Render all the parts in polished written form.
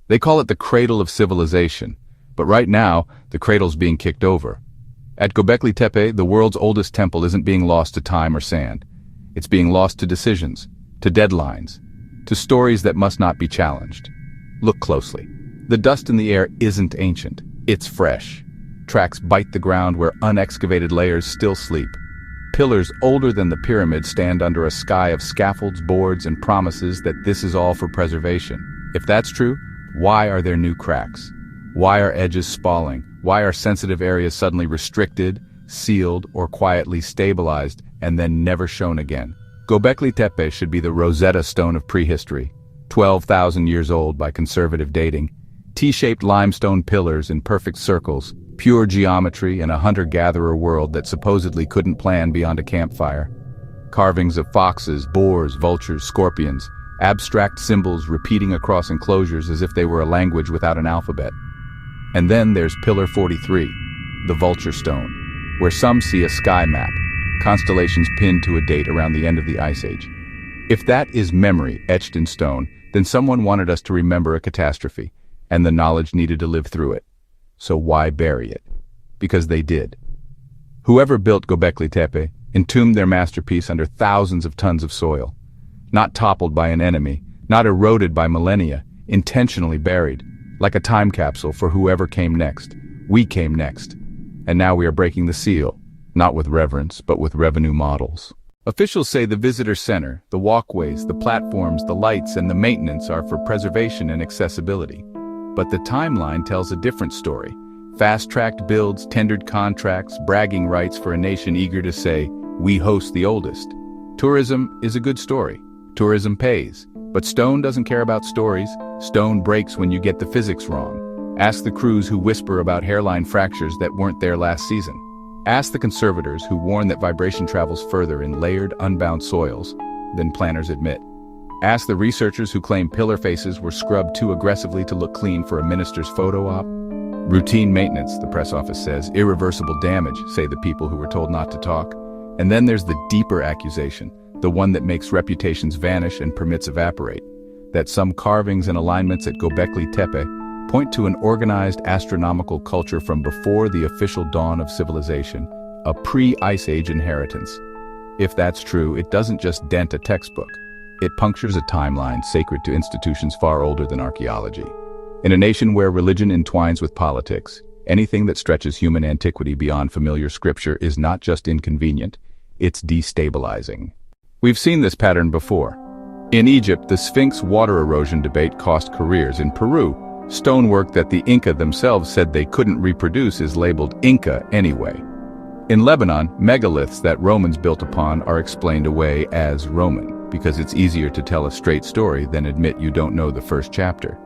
They call it the cradle of civilization, but right now, the cradle's being kicked over. At Gobekli Tepe, the world's oldest temple isn't being lost to time or sand. It's being lost to decisions, to deadlines, to stories that must not be challenged. Look closely. The dust in the air isn't ancient, it's fresh. Tracks bite the ground where unexcavated layers still sleep. Pillars older than the pyramids stand under a sky of scaffolds, boards, and promises that this is all for preservation. If that's true, why are there new cracks? Why are edges spalling? Why are sensitive areas suddenly restricted, sealed, or quietly stabilized and then never shown again? Gobekli Tepe should be the Rosetta Stone of prehistory, 12,000 years old by conservative dating. T-shaped limestone pillars in perfect circles, pure geometry in a hunter-gatherer world that supposedly couldn't plan beyond a campfire. Carvings of foxes, boars, vultures, scorpions, abstract symbols repeating across enclosures as if they were a language without an alphabet. And then there's Pillar 43, the Vulture Stone, where some see a sky map, constellations pinned to a date around the end of the Ice Age. If that is memory etched in stone, then someone wanted us to remember a catastrophe, and the knowledge needed to live through it. So why bury it? Because they did. Whoever built Gobekli Tepe entombed their masterpiece under thousands of tons of soil. Not toppled by an enemy, not eroded by millennia, intentionally buried, like a time capsule for whoever came next. We came next. And now we are breaking the seal, not with reverence, but with revenue models. Officials say the visitor center, the walkways, the platforms, the lights, and the maintenance are for preservation and accessibility. But the timeline tells a different story. Fast-tracked builds, tendered contracts, bragging rights for a nation eager to say, we host the oldest. Tourism is a good story. Tourism pays. But stone doesn't care about stories. Stone breaks when you get the physics wrong. Ask the crews who whisper about hairline fractures that weren't there last season. Ask the conservators who warn that vibration travels further in layered, unbound soils than planners admit. Ask the researchers who claim pillar faces were scrubbed too aggressively to look clean for a minister's photo op. Routine maintenance, the press office says. Irreversible damage, say the people who were told not to talk. And then there's the deeper accusation, the one that makes reputations vanish and permits evaporate. That some carvings and alignments at Gobekli Tepe point to an organized astronomical culture from before the official dawn of civilization, a pre-Ice Age inheritance. If that's true, it doesn't just dent a textbook. It punctures a timeline sacred to institutions far older than archaeology. In a nation where religion entwines with politics, anything that stretches human antiquity beyond familiar scripture is not just inconvenient, it's destabilizing. We've seen this pattern before. In Egypt, the Sphinx water erosion debate cost careers. In Peru, stonework that the Inca themselves said they couldn't reproduce is labeled Inca anyway. In Lebanon, megaliths that Romans built upon are explained away as Roman, because it's easier to tell a straight story than admit you don't know the first chapter.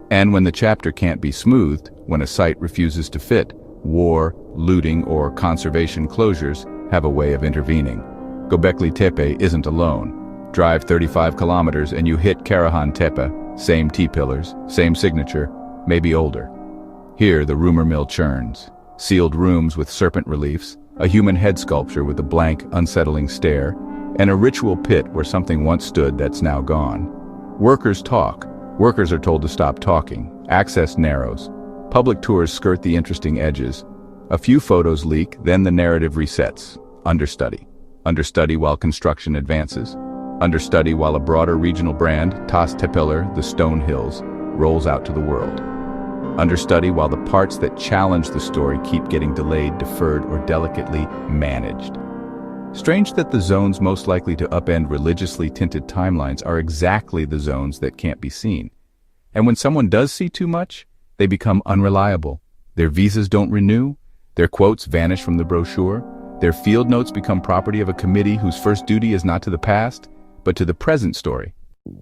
And when the chapter can't be smoothed, when a site refuses to fit, war, looting, or conservation closures have a way of intervening. Gobekli Tepe isn't alone. Drive 35 kilometers and you hit Karahan Tepe, same T-pillars, same signature, maybe older. Here the rumor mill churns. Sealed rooms with serpent reliefs, a human head sculpture with a blank, unsettling stare, and a ritual pit where something once stood that's now gone. Workers talk. Workers are told to stop talking. Access narrows. Public tours skirt the interesting edges. A few photos leak, then the narrative resets. Understudy. Understudy while construction advances. Understudy while a broader regional brand, Tas Tepeler, the Stone Hills, rolls out to the world. Understudy while the parts that challenge the story keep getting delayed, deferred, or delicately managed. Strange that the zones most likely to upend religiously tinted timelines are exactly the zones that can't be seen. And when someone does see too much, they become unreliable. Their visas don't renew, their quotes vanish from the brochure, their field notes become property of a committee whose first duty is not to the past, but to the present story.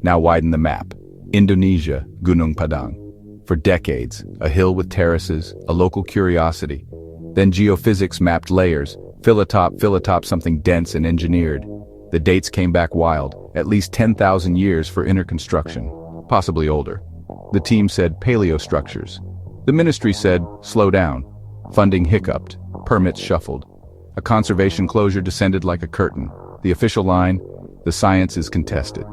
Now widen the map. Indonesia, Gunung Padang. For decades, a hill with terraces, a local curiosity. Then geophysics mapped layers, fill atop something dense and engineered. The dates came back wild, at least 10,000 years for inner construction, possibly older. The team said paleostructures. The ministry said, slow down. Funding hiccuped, permits shuffled. A conservation closure descended like a curtain. The official line, the science is contested.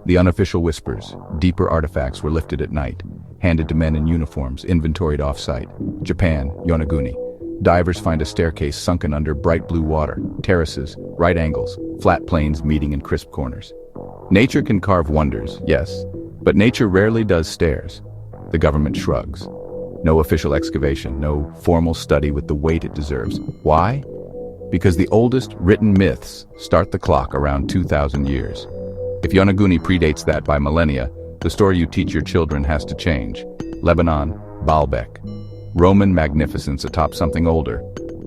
The unofficial whispers, deeper artifacts were lifted at night. handed to men in uniforms, inventoried off-site. Japan, Yonaguni. Divers find a staircase sunken under bright blue water, terraces, right angles, flat plains meeting in crisp corners. Nature can carve wonders, yes, but nature rarely does stairs. The government shrugs. No official excavation, no formal study with the weight it deserves. Why? Because the oldest written myths start the clock around 2,000 years. If Yonaguni predates that by millennia, the story you teach your children has to change. Lebanon, Baalbek. Roman magnificence atop something older.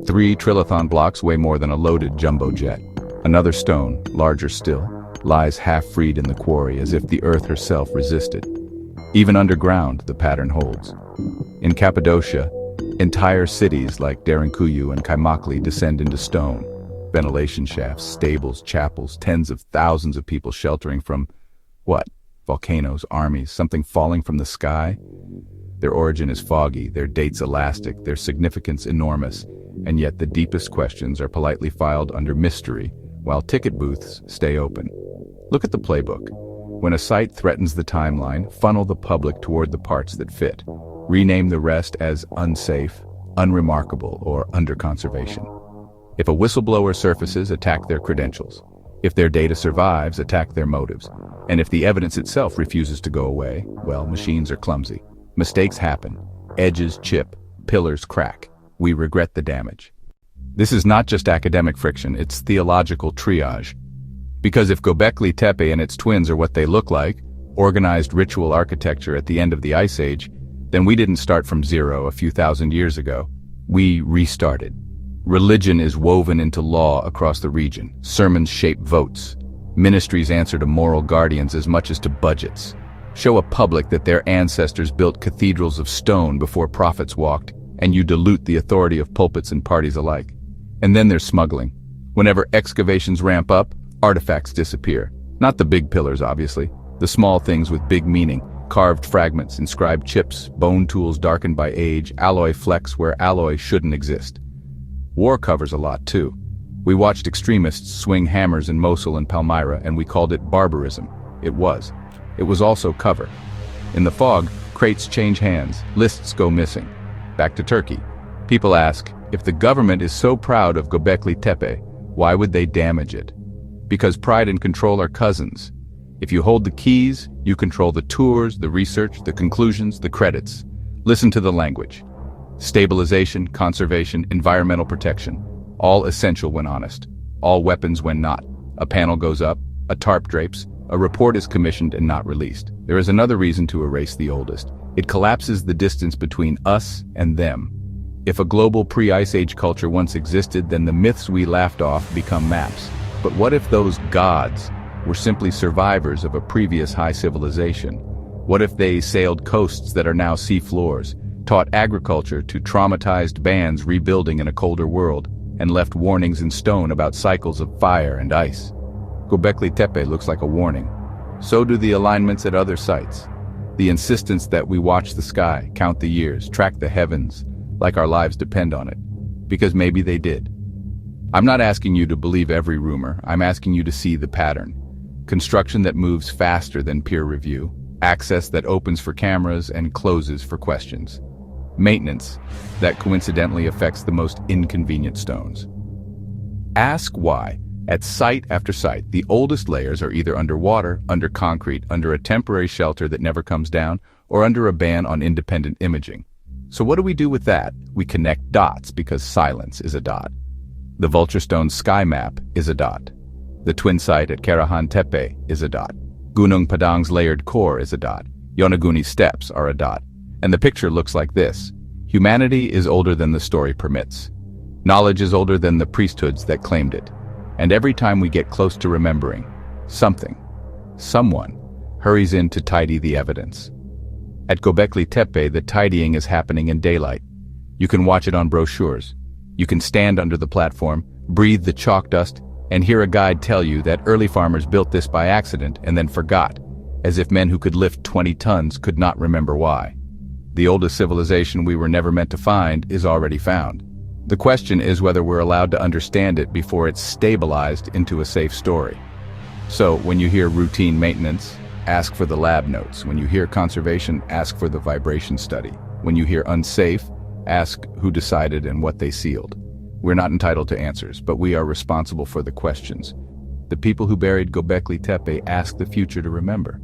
3 trilithon blocks weigh more than a loaded jumbo jet. Another stone, larger still, lies half-freed in the quarry as if the earth herself resisted. Even underground, the pattern holds. In Cappadocia, entire cities like Derinkuyu and Kaimakli descend into stone. Ventilation shafts, stables, chapels, tens of thousands of people sheltering from, what? Volcanoes, armies, something falling from the sky? Their origin is foggy, their dates elastic, their significance enormous, and yet the deepest questions are politely filed under mystery, while ticket booths stay open. Look at the playbook. When a site threatens the timeline, funnel the public toward the parts that fit. Rename the rest as unsafe, unremarkable, or under conservation. If a whistleblower surfaces, attack their credentials. If their data survives, attack their motives. And if the evidence itself refuses to go away, well, machines are clumsy. Mistakes happen. Edges chip, pillars crack. We regret the damage. This is not just academic friction, it's theological triage. Because if Gobekli Tepe and its twins are what they look like, organized ritual architecture at the end of the Ice Age, then we didn't start from zero a few thousand years ago. We restarted. Religion is woven into law across the region. Sermons shape votes. Ministries answer to moral guardians as much as to budgets. Show a public that their ancestors built cathedrals of stone before prophets walked, and you dilute the authority of pulpits and parties alike. And then there's smuggling. Whenever excavations ramp up, artifacts disappear. Not the big pillars, obviously. The small things with big meaning. Carved fragments, inscribed chips, bone tools darkened by age, alloy flecks where alloy shouldn't exist. War covers a lot, too. We watched extremists swing hammers in Mosul and Palmyra, and we called it barbarism. It was. It was also cover. In the fog, crates change hands, lists go missing. Back to Turkey. People ask, if the government is so proud of Gobekli Tepe, why would they damage it? Because pride and control are cousins. If you hold the keys, you control the tours, the research, the conclusions, the credits. Listen to the language. Stabilization, conservation, environmental protection. All essential when honest. All weapons when not. A panel goes up, a tarp drapes, a report is commissioned and not released. There is another reason to erase the oldest. It collapses the distance between us and them. If a global pre-Ice Age culture once existed, then the myths we laughed off become maps. But what if those gods were simply survivors of a previous high civilization? What if they sailed coasts that are now sea floors, taught agriculture to traumatized bands rebuilding in a colder world, and left warnings in stone about cycles of fire and ice? Gobekli Tepe looks like a warning. So do the alignments at other sites. The insistence that we watch the sky, count the years, track the heavens, like our lives depend on it. Because maybe they did. I'm not asking you to believe every rumor, I'm asking you to see the pattern. Construction that moves faster than peer review, access that opens for cameras and closes for questions. Maintenance that coincidentally affects the most inconvenient stones. Ask why. At site after site, the oldest layers are either underwater, under concrete, under a temporary shelter that never comes down, or under a ban on independent imaging. So what do we do with that? We connect dots because silence is a dot. The Vulture Stone sky map is a dot. The twin site at Karahan Tepe is a dot. Gunung Padang's layered core is a dot. Yonaguni steps are a dot. And the picture looks like this. Humanity is older than the story permits. Knowledge is older than the priesthoods that claimed it. And every time we get close to remembering, someone, hurries in to tidy the evidence. At Gobekli Tepe, the tidying is happening in daylight. You can watch it on brochures. You can stand under the platform, breathe the chalk dust, and hear a guide tell you that early farmers built this by accident and then forgot, as if men who could lift 20 tons could not remember why. The oldest civilization we were never meant to find is already found. The question is whether we're allowed to understand it before it's stabilized into a safe story. So when you hear routine maintenance, ask for the lab notes. When you hear conservation, ask for the vibration study. When you hear unsafe, ask who decided and what they sealed. We're not entitled to answers, but we are responsible for the questions. The people who buried Gobekli Tepe ask the future to remember.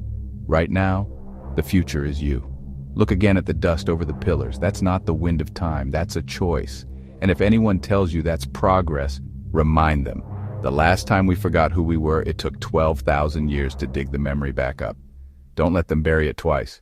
Right now, the future is you. Look again at the dust over the pillars. That's not the wind of time, that's a choice. And if anyone tells you that's progress, remind them. The last time we forgot who we were, it took 12,000 years to dig the memory back up. Don't let them bury it twice.